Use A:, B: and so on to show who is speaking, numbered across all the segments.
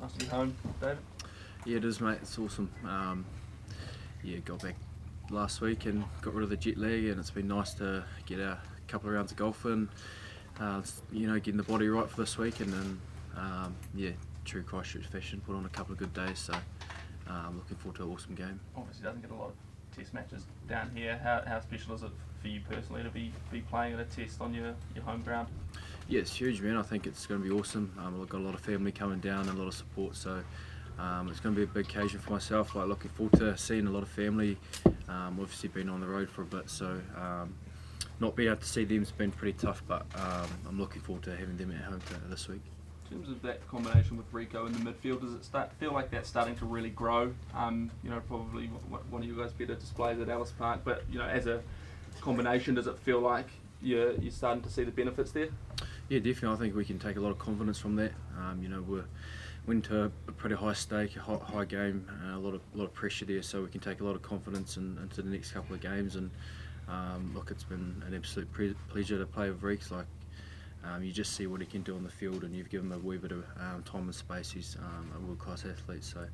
A: Nice to be home, David.
B: Yeah, it is, mate. It's awesome. Got back last week and got rid of the jet lag, and it's been nice to get a couple of rounds of golf in. Getting the body right for this week, and then true Christchurch fashion, put on a couple of good days. So looking forward to an awesome game.
A: Obviously, doesn't get a lot of test matches down here. How special is it for you personally to be playing at a test on your home ground?
B: Yeah, it's huge, man. I think it's going to be awesome. I've got a lot of family coming down and a lot of support, so it's going to be a big occasion for myself. Looking forward to seeing a lot of family. Obviously been on the road for a bit, so not being able to see them has been pretty tough, but I'm looking forward to having them at home this week.
A: In terms of that combination with Rico in the midfield, does it feel like that's starting to really grow? Probably one of you guys better displays at Ellis Park, but as a combination, does it feel like you're starting to see the benefits there?
B: Yeah, definitely. I think we can take a lot of confidence from that. We went to a pretty high stake, a high game, a lot of pressure there, so we can take a lot of confidence into the next couple of games. And it's been an absolute pleasure to play with Reeks. You just see what he can do on the field, and you've given him a wee bit of time and space. He's a world-class athlete, so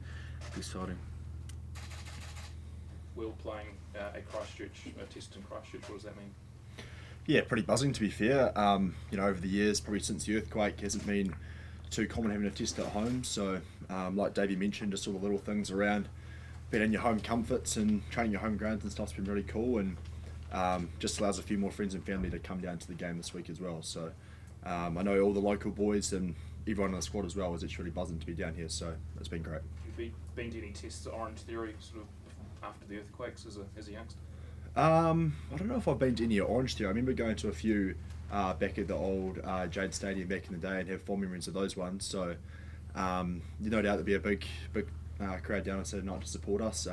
B: it's exciting.
C: Will playing at Christchurch, a test in Christchurch, what does that mean?
D: Yeah, pretty buzzing to be fair. Over the years, probably since the earthquake, hasn't been too common having a test at home. So, like Davey mentioned, just all the little things around being in your home comforts and training your home grounds and stuff's been really cool, and just allows a few more friends and family to come down to the game this week as well. So, I know all the local boys and everyone in the squad as well is actually really buzzing to be down here. So it's been great.
C: Have you been to any tests at Orangetheory sort of after the earthquakes as a youngster?
D: I don't know if I've been to any at Orangetheory. I remember going to a few back at the old Jade Stadium back in the day and have fond memories of those ones. So no doubt there'll be a big crowd down on Saturday night to support us.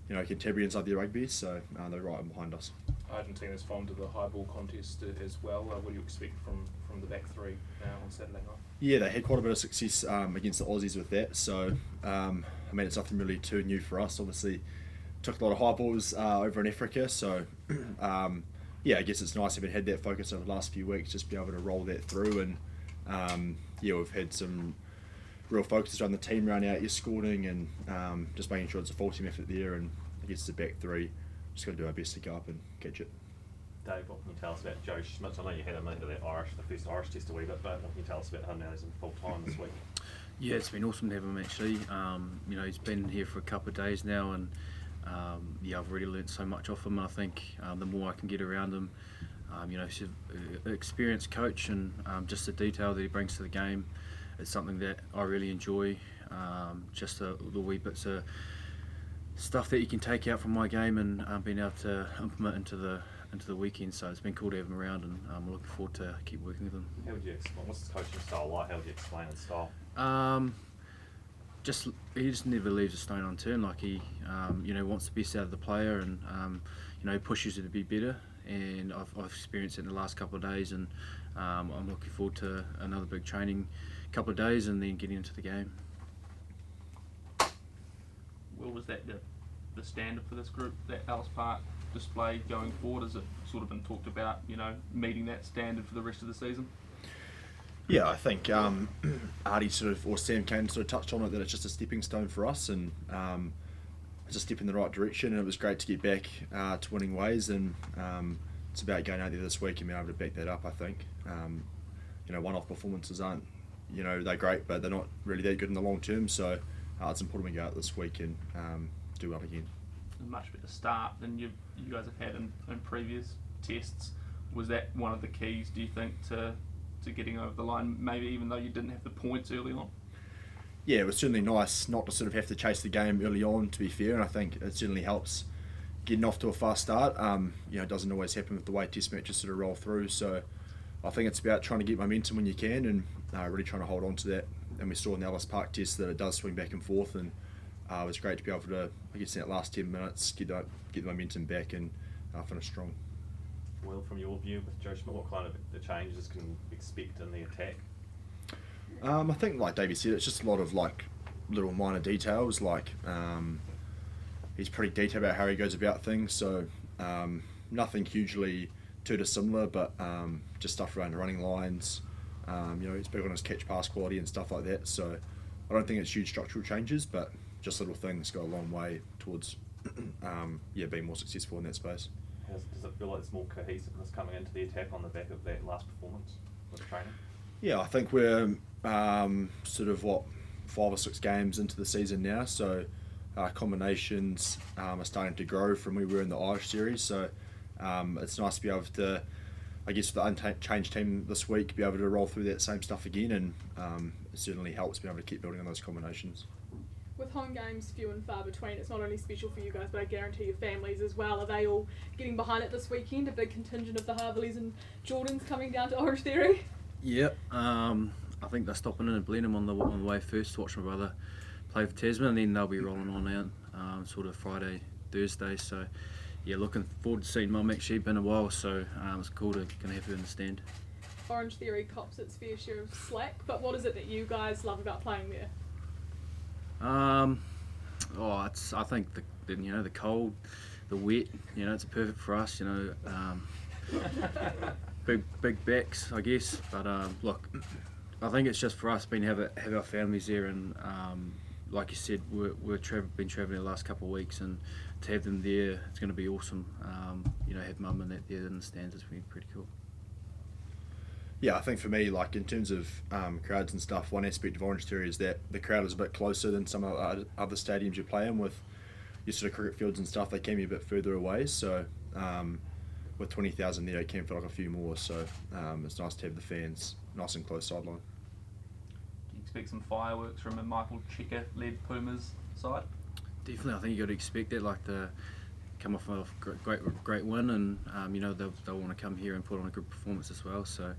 D: Cantabrians love their rugby, so they're right behind us.
C: Argentina's fond of the high ball contest as well. What do you expect from the back three on Saturday night? Yeah,
D: they had quite a bit of success against the Aussies with that. So it's nothing really too new for us. Obviously, took a lot of high balls over in Africa, so I guess it's nice having had that focus over the last few weeks, just be able to roll that through. And we've had some real focus around the team, around our escorting and just making sure it's a full team effort there. And I guess the back three, just got to do our best to go up and catch it.
E: Dave, what can you tell us about Joe Schmidt? I know you had him into the first Irish test a wee bit, but what can you tell us about him now he's in full time this week?
B: Yeah, it's been awesome to have him actually. He's been here for a couple of days now, and I've really learnt so much off him. I think the more I can get around him, he's an experienced coach, and just the detail that he brings to the game, it's something that I really enjoy. Just the wee bits of stuff that you can take out from my game and being able to implement into the weekend. So it's been cool to have him around, and I'm looking forward to keep working with him.
E: How would you explain? What's his coaching style like? How would you explain his style?
B: He just never leaves a stone unturned. He wants the best out of the player, and he pushes you to be better. And I've experienced it in the last couple of days, and I'm looking forward to another big training couple of days, and then getting into the game.
A: Well, was that the standard for this group, that Ellis Park display going forward? Has it sort of been talked about, meeting that standard for the rest of the season?
D: Yeah, I think Artie or Sam Kane touched on it, that it's just a stepping stone for us, and it's a step in the right direction. And it was great to get back to winning ways, and it's about going out there this week and being able to back that up. I think one-off performances aren't they're great, but they're not really that good in the long term. So it's important we go out this week and do well again.
A: A much better start than you guys have had in previous tests. Was that one of the keys, do you think, to getting over the line, maybe even though you didn't have the points early on?
D: Yeah, it was certainly nice not to have to chase the game early on, to be fair, and I think it certainly helps getting off to a fast start. It doesn't always happen with the way test matches roll through, so I think it's about trying to get momentum when you can, and really trying to hold on to that. And we saw in the Ellis Park test that it does swing back and forth, and it was great to be able to, I guess, in that last 10 minutes, get the momentum back and finish strong.
E: Will, from your view with Joe Schmidt, what kind of the changes can we expect in the attack?
D: I think, like Davey said, it's just a lot of little minor details. He's pretty detailed about how he goes about things, so nothing hugely too dissimilar, but just stuff around the running lines. He's big on his catch pass quality and stuff like that. So I don't think it's huge structural changes, but just little things go a long way towards being more successful in that space.
E: Does it feel like there's more cohesiveness coming into the attack on the back of that last performance with training?
D: Yeah, I think we're sort of 5 or 6 games into the season now, so combinations are starting to grow from where we were in the Irish series. So it's nice to be able to, I guess, with the unchanged team this week, be able to roll through that same stuff again, and it certainly helps being able to keep building on those combinations.
F: With home games few and far between, it's not only special for you guys, but I guarantee your families as well. Are they all getting behind it this weekend? A big contingent of the Havilis and Jordans coming down to Orangetheory?
B: Yep. I think they're stopping in and Blenheim on the way first to watch my brother play for Tasman, and then they'll be rolling on out sort of Friday, Thursday. So yeah, looking forward to seeing Mum. Actually, been a while, so it's cool to kind of have her in the stand.
F: Orangetheory cops its fair share of slack, but what is it that you guys love about playing there?
B: I think the cold, the wet. It's perfect for us. Big backs, I guess. But look, I think it's just for us have our families there, and like you said, been travelling the last couple of weeks, and to have them there, it's going to be awesome. Have Mum and that there in the stands, it's been pretty cool.
D: Yeah, I think for me, like in terms of crowds and stuff, one aspect of Orangetheory is that the crowd is a bit closer than some of the other stadiums you play in. With your sort of cricket fields and stuff, they can be a bit further away. So with 20,000 there, it can feel like a few more. So it's nice to have the fans nice and close sideline.
A: Do you expect some fireworks from a Michael Checker-led Pumas side?
B: Definitely, I think you got to expect that. Like come off a great win, and they'll want to come here and put on a good performance as well. So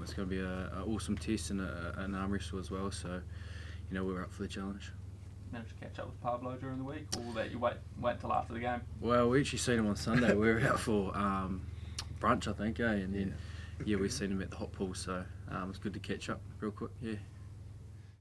B: it's going to be an awesome test and an arm wrestle as well. So we're up for the challenge.
A: Managed to catch up with Pablo during the week, or that you wait till after the game?
B: Well, we actually seen him on Sunday. We were out for brunch, I think, and then we've seen him at the hot pool. So it's good to catch up real quick. Yeah.